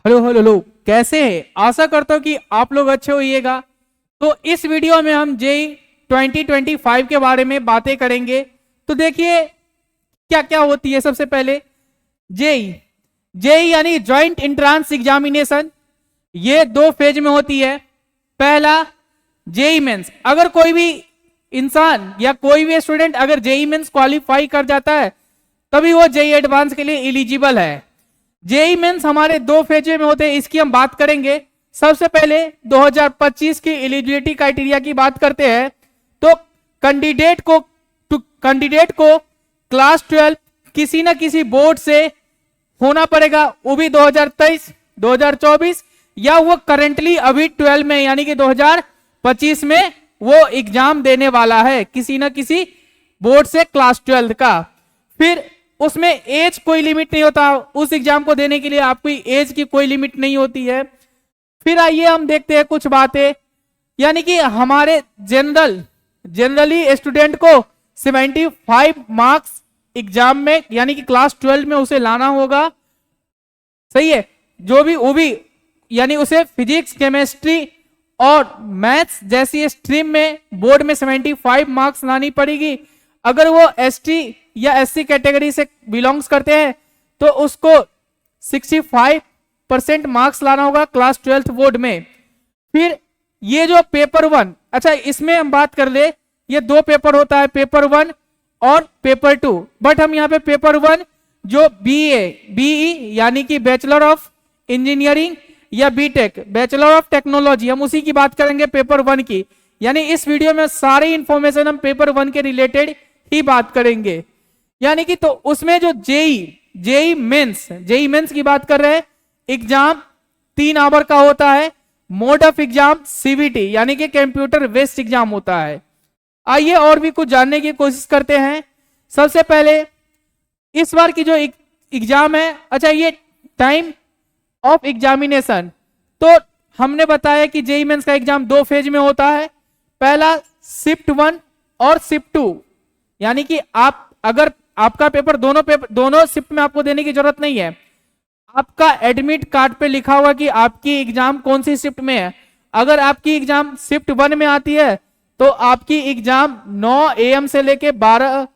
Hello hello hello, कैसे हैं? आशा करता हूँ कि आप लोग अच्छे होइएगा। तो इस वीडियो में हम जेई 2025 के बारे में बातें करेंगे। तो देखिए क्या क्या होती है। सबसे पहले जेई जेई यानी ज्वाइंट एंट्रेंस एग्जामिनेशन, ये दो फेज में होती है। पहला जेई मेंस, अगर कोई भी इंसान या कोई भी स्टूडेंट अगर जेई मेंस क्वालिफाई कर जाता है तभी वो जेई एडवांस के लिए एलिजिबल है। जेई मेंस हमारे दो फेज में होते हैं, इसकी हम बात करेंगे। सबसे पहले 2025 की एलिजिबिलिटी क्राइटेरिया की बात करते हैं। तो कैंडिडेट को क्लास 12 किसी ना किसी बोर्ड से होना पड़ेगा, वो भी 2023 2024, या वो करेंटली अभी 12 में यानी कि 2025 में वो एग्जाम देने वाला है किसी ना किसी बोर्ड से क्लास 12 का। फिर उसमें एज कोई लिमिट नहीं होता, उस एग्जाम को देने के लिए आपकी एज की कोई लिमिट नहीं होती है। फिर आइए हम देखते हैं कुछ बातें, यानी कि हमारे जनरली स्टूडेंट को 75 मार्क्स एग्जाम में यानी कि क्लास 12 में उसे लाना होगा। सही है, जो भी वो भी यानी उसे फिजिक्स केमिस्ट्री और मैथ्स जैसी स्ट्रीम में बोर्ड में 75 मार्क्स लानी पड़ेगी। अगर वो एसटी या एससी कैटेगरी से बिलोंग्स करते हैं तो उसको 65% मार्क्स लाना होगा क्लास 12 बोर्ड में। फिर ये जो पेपर 1, अच्छा इसमें हम बात कर ले, ये दो पेपर होता है, पेपर 1 और पेपर 2। बट हम यहाँ पे पेपर 1 जो बीई यानी कि बैचलर ऑफ इंजीनियरिंग या बीटेक बैचलर ऑफ टेक्नोलॉजी, हम उसी की बात करेंगे पेपर 1 की। यानी इस वीडियो में सारी इंफॉर्मेशन हम पेपर 1 के रिलेटेड ही बात करेंगे। यानी कि तो उसमें जो जेई मेंस की बात कर रहे हैं, एग्जाम 3 आवर का होता है। मोड ऑफ एग्जाम सीबीटी यानी कि कंप्यूटर बेस्ड एग्जाम होता है। आइए और भी कुछ जानने की कोशिश करते हैं। सबसे पहले इस बार की जो एग्जाम है, अच्छा ये टाइम ऑफ एग्जामिनेशन, तो हमने बताया कि जेई मेंस का एग्जाम दो फेज में होता है। पहला शिफ्ट 1 और शिफ्ट 2, यानी कि आप अगर आपका पेपर दोनों शिफ्ट में आपको देने की जरूरत नहीं है। आपका एडमिट कार्ड पे लिखा हुआ कि आपकी एग्जाम कौन सी शिफ्ट में है। अगर आपकी एग्जाम शिफ्ट 1 में आती है तो आपकी एग्जाम 9 AM से लेके 12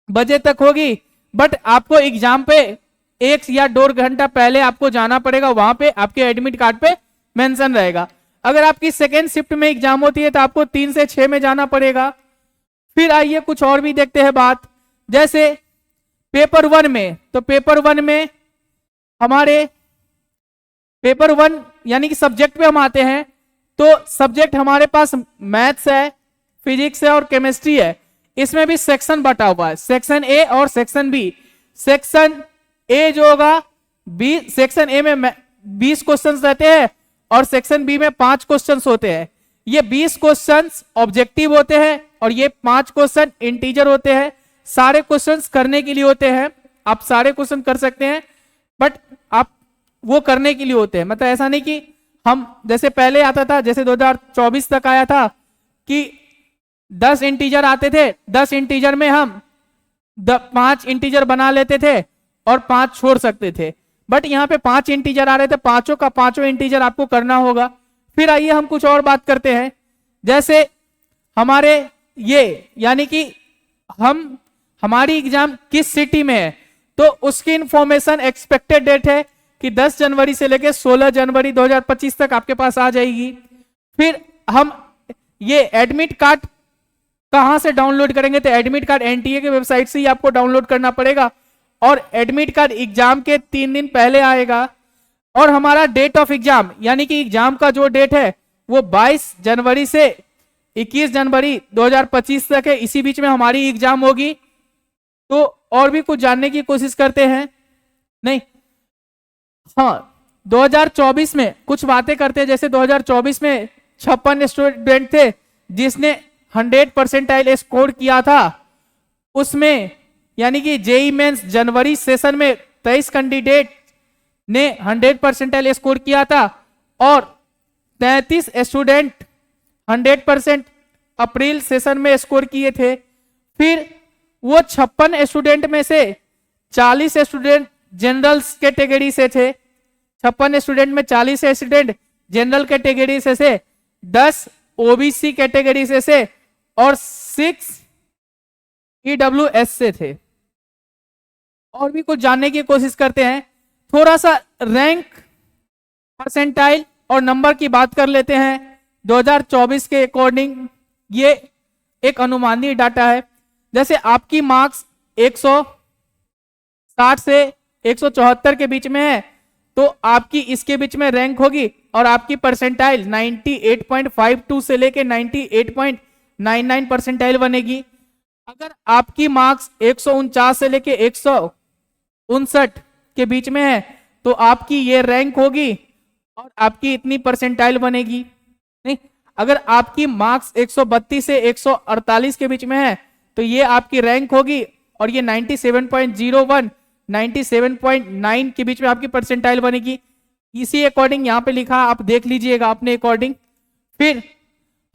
बजे तक होगी। बट आपको एग्जाम पे 1 या 2 घंटा पहले आपको जाना पड़ेगा, वहां पे आपके एडमिट कार्ड पे मेंशन रहेगा। अगर आपकी सेकेंड शिफ्ट में एग्जाम होती है तो आपको 3 से 6 में जाना पड़ेगा। फिर आइए कुछ और भी देखते हैं बात, जैसे पेपर 1 में, तो पेपर 1 में हमारे पेपर 1 यानी कि सब्जेक्ट पे हम आते हैं। तो सब्जेक्ट हमारे पास मैथ्स है, फिजिक्स है और केमिस्ट्री है। इसमें भी सेक्शन बटा हुआ है, सेक्शन ए और सेक्शन बी। सेक्शन ए जो होगा सेक्शन ए में 20 क्वेश्चंस रहते हैं और सेक्शन बी में 5 क्वेश्चंस होते हैं। ये 20 क्वेश्चंस ऑब्जेक्टिव होते हैं और ये 5 क्वेश्चन इंटीजर होते हैं। सारे क्वेश्चंस करने के लिए होते हैं, आप सारे क्वेश्चन कर सकते हैं, बट आप वो करने के लिए होते हैं। मतलब ऐसा नहीं कि हम जैसे पहले आता था, जैसे 2024 तक आया था कि 10 इंटीजर आते थे, 10 इंटीजर में हम 5 इंटीजर बना लेते थे और 5 छोड़ सकते थे। बट यहाँ पे 5 इंटीजर आ रहे थे, पांचों का पांचों इंटीजर आपको करना होगा। फिर आइए हम कुछ और बात करते हैं, जैसे हमारे ये यानी कि हमारी एग्जाम किस सिटी में है, तो उसकी इंफॉर्मेशन एक्सपेक्टेड डेट है कि 10 जनवरी से लेकर 16 जनवरी 2025 तक आपके पास आ जाएगी। फिर हम ये एडमिट कार्ड कहां से डाउनलोड करेंगे, तो एडमिट कार्ड एनटीए के वेबसाइट से ही आपको डाउनलोड करना पड़ेगा और एडमिट कार्ड एग्जाम के 3 दिन पहले आएगा। और हमारा डेट ऑफ एग्जाम यानी कि एग्जाम का जो डेट है वो 22 जनवरी से 21 जनवरी 2025 तक है। इसी बीच में हमारी एग्जाम होगी। तो और भी कुछ जानने की कोशिश करते हैं, नहीं, हाँ 2024 में कुछ बातें करते हैं। जैसे 2024 में 56 स्टूडेंट थे जिसने 100% स्कोर किया था। उसमें यानी कि जेई मेंस जनवरी सेशन में 23 कैंडिडेट ने 100% स्कोर किया था और 33 स्टूडेंट 100% अप्रैल सेशन में स्कोर किए थे। फिर वो 56 स्टूडेंट में से 40 स्टूडेंट जनरल कैटेगरी से थे, 56 स्टूडेंट में 40 स्टूडेंट जनरल कैटेगरी से 10 ओबीसी कैटेगरी से और 6 ईडब्ल्यूएस से थे। और भी कुछ जानने की कोशिश करते हैं, थोड़ा सा रैंक, परसेंटाइल और नंबर की बात कर लेते हैं। 2024 के अकॉर्डिंग ये एक अनुमानित डाटा है। जैसे आपकी मार्क्स 160 से 174 के बीच में है तो आपकी इसके बीच में रैंक होगी और आपकी परसेंटाइल 98.52 से लेके 98.99 परसेंटाइल बनेगी। अगर आपकी मार्क्स 149 से लेके 159 के बीच में है तो आपकी ये रैंक होगी और आपकी इतनी परसेंटाइल बनेगी। नहीं, अगर आपकी मार्क्स 132 से 148 के बीच में है तो ये आपकी रैंक होगी और ये 97.01 97.9 के बीच में आपकी परसेंटाइल बनेगी। इसी अकॉर्डिंग यहाँ पे लिखा, आप देख लीजिएगा अपने अकॉर्डिंग। फिर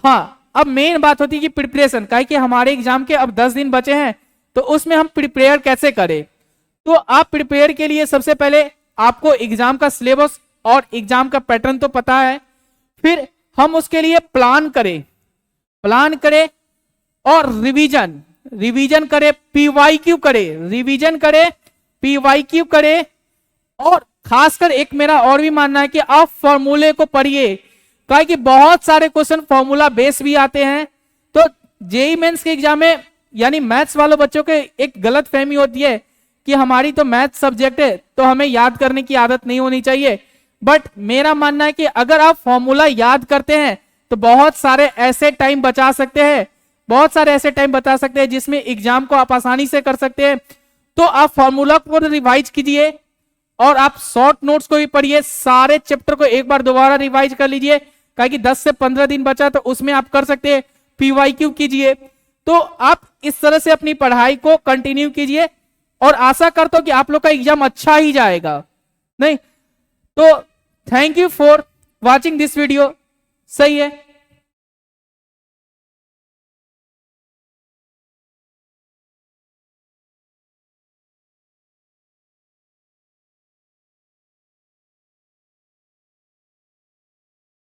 हाँ, अब मेन बात होती है कि प्रिपरेशन का, कि हमारे एग्जाम के अब 10 दिन बचे हैं तो उसमें हम प्रिपेयर कैसे करें। तो आप प्रिपेयर के लिए सबसे पहले आपको एग्जाम का सिलेबस और एग्जाम का पैटर्न तो पता है, फिर हम उसके लिए प्लान करें और रिवीजन करें, पीवाईक्यू करें, रिवीजन करें, पीवाईक्यू करें। और खासकर एक मेरा और भी मानना है कि आप फॉर्मूले को पढ़िए, क्या कि बहुत सारे क्वेश्चन फॉर्मूला बेस भी आते हैं। तो जेईई मेंस के एग्जाम में यानी मैथ्स वालों बच्चों के एक गलत फहमी होती है कि हमारी तो मैथ्स सब्जेक्ट है तो हमें याद करने की आदत नहीं होनी चाहिए। बट मेरा मानना है कि अगर आप फॉर्मूला याद करते हैं तो बहुत सारे ऐसे टाइम बचा सकते हैं जिसमें एग्जाम को आप आसानी से कर सकते हैं। तो आप फॉर्मूला को रिवाइज कीजिए और आप शॉर्ट नोट्स को भी पढ़िए, सारे चैप्टर को एक बार दोबारा रिवाइज कर लीजिए, क्योंकि 10 से 15 दिन बचा तो उसमें आप कर सकते हैं। पीवाईक्यू कीजिए। तो आप इस तरह से अपनी पढ़ाई को कंटिन्यू कीजिए और आशा करता हूं कि आप लोग का एग्जाम अच्छा ही जाएगा। नहीं तो thank you for watching this video. सही है।